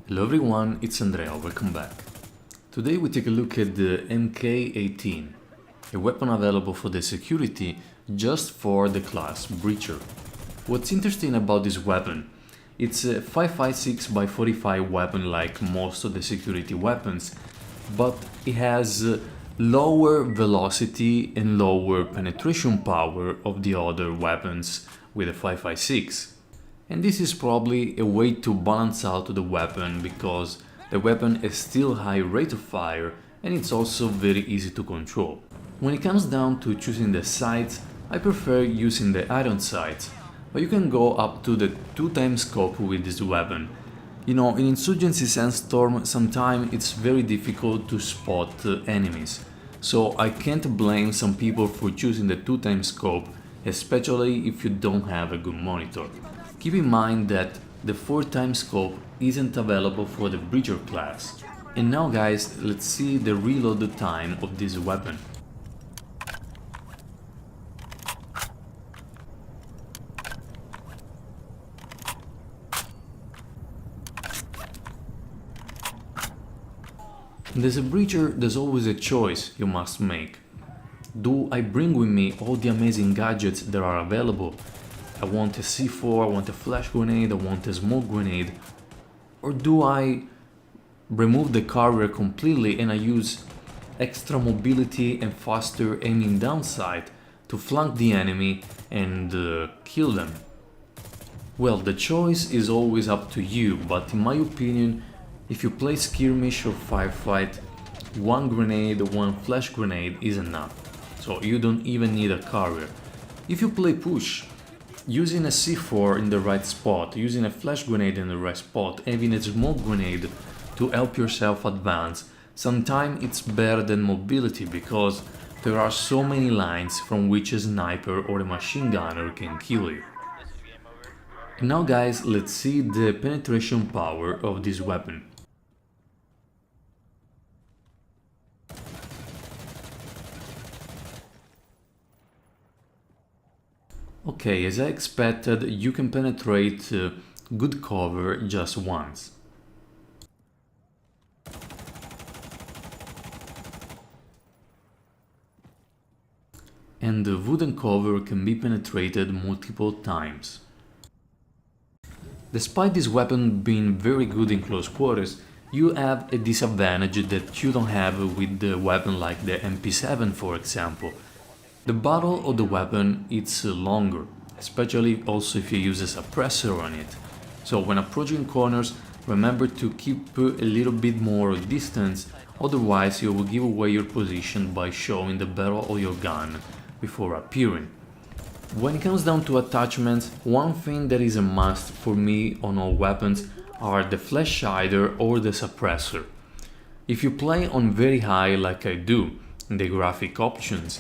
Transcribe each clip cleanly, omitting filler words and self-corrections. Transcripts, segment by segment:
Hello everyone, it's Andrea, welcome back. Today we take a look at the Mk18, a weapon available for the security just for the class Breacher. What's interesting about this weapon? It's a 5.56x45 weapon like most of the security weapons, but it has lower velocity and lower penetration power of the other weapons with a 5.56. And this is probably a way to balance out the weapon because the weapon has still high rate of fire and it's also very easy to control. When it comes down to choosing the sights, I prefer using the iron sights, but you can go up to the 2x scope with this weapon. You know, in Insurgency Sandstorm sometimes it's very difficult to spot enemies, so I can't blame some people for choosing the 2x scope, especially if you don't have a good monitor. Keep in mind that the 4x scope isn't available for the Breacher class. And now guys, let's see the reload time of this weapon. And as a Breacher, there's always a choice you must make. Do I bring with me all the amazing gadgets that are available? I want a C4, I want a flash grenade, I want a smoke grenade. Or do I remove the carrier completely and I use extra mobility and faster aiming down sight to flank the enemy and kill them? Well, the choice is always up to you, but in my opinion, if you play skirmish or firefight, one grenade or one flash grenade is enough, so you don't even need a carrier. If you play push, using a C4 in the right spot, using a flash grenade in the right spot, having a smoke grenade to help yourself advance, sometimes it's better than mobility because there are so many lines from which a sniper or a machine gunner can kill you. And now guys, let's see the penetration power of this weapon. Okay, as I expected, you can penetrate good cover just once. And the wooden cover can be penetrated multiple times. Despite this weapon being very good in close quarters, you have a disadvantage that you don't have with the weapon like the MP7 for example. The barrel of the weapon is longer, especially also if you use a suppressor on it. So when approaching corners, remember to keep a little bit more distance, otherwise you will give away your position by showing the barrel of your gun before appearing. When it comes down to attachments, one thing that is a must for me on all weapons are the flash hider or the suppressor. If you play on very high like I do in the graphic options,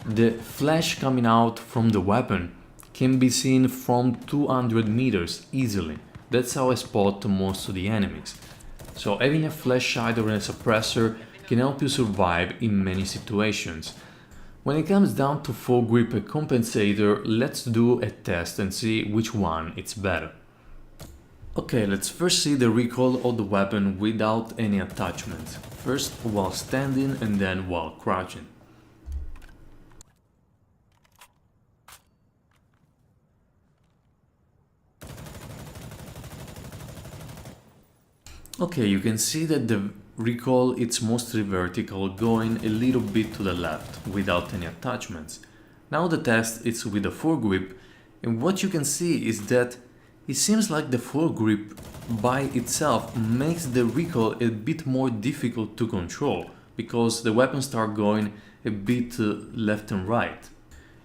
the flash coming out from the weapon can be seen from 200 meters easily. That's how I spot most of the enemies. So having a flash hider and a suppressor can help you survive in many situations. When it comes down to Foregrip and compensator, let's do a test and see which one is better. Okay, let's first see the recoil of the weapon without any attachments. First while standing and then while crouching. Okay, you can see that the recoil is mostly vertical, going a little bit to the left without any attachments. Now the test is with the foregrip, and what you can see is that it seems like the foregrip by itself makes the recoil a bit more difficult to control because the weapons start going a bit left and right.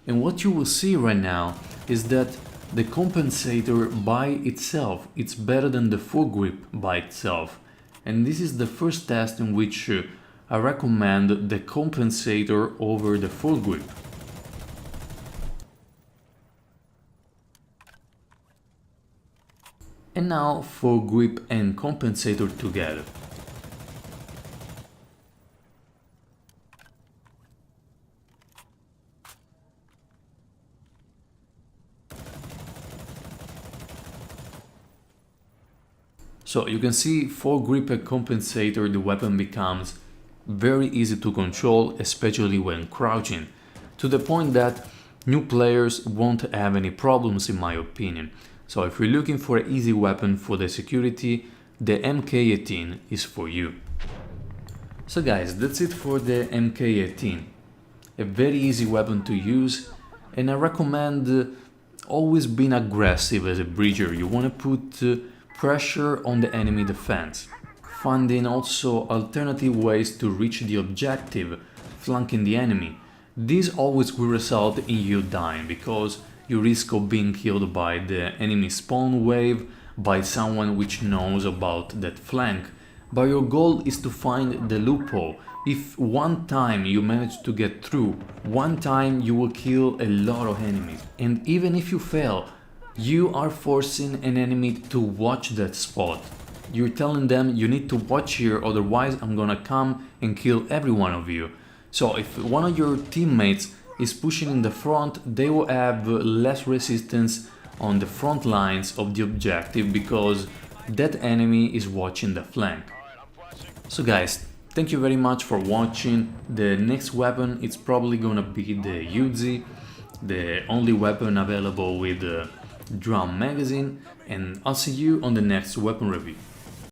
And what you will see right now is that the compensator by itself it's better than the foregrip by itself, and this is the first test in which I recommend the compensator over the foregrip. And now foregrip and compensator together. So you can see for grip and compensator the weapon becomes very easy to control, especially when crouching, to the point that new players won't have any problems in my opinion. So if you're looking for an easy weapon for the security, the Mk18 is for you. So guys, that's it for the Mk18. A very easy weapon to use, and I recommend always being aggressive as a breacher. You want to put pressure on the enemy defense, finding also alternative ways to reach the objective, flanking the enemy. This always will result in you dying, because you risk of being killed by the enemy spawn wave, by someone which knows about that flank. But your goal is to find the loophole. If one time you manage to get through, one time you will kill a lot of enemies. And even if you fail, you are forcing an enemy to watch that spot. You're telling them you need to watch here, otherwise I'm gonna come and kill every one of you. So if one of your teammates is pushing in the front, they will have less resistance on the front lines of the objective, because that enemy is watching the flank. So guys, thank you very much for watching. The next weapon it's probably gonna be the Uzi, the only weapon available with a drum magazine, and I'll see you on the next weapon review.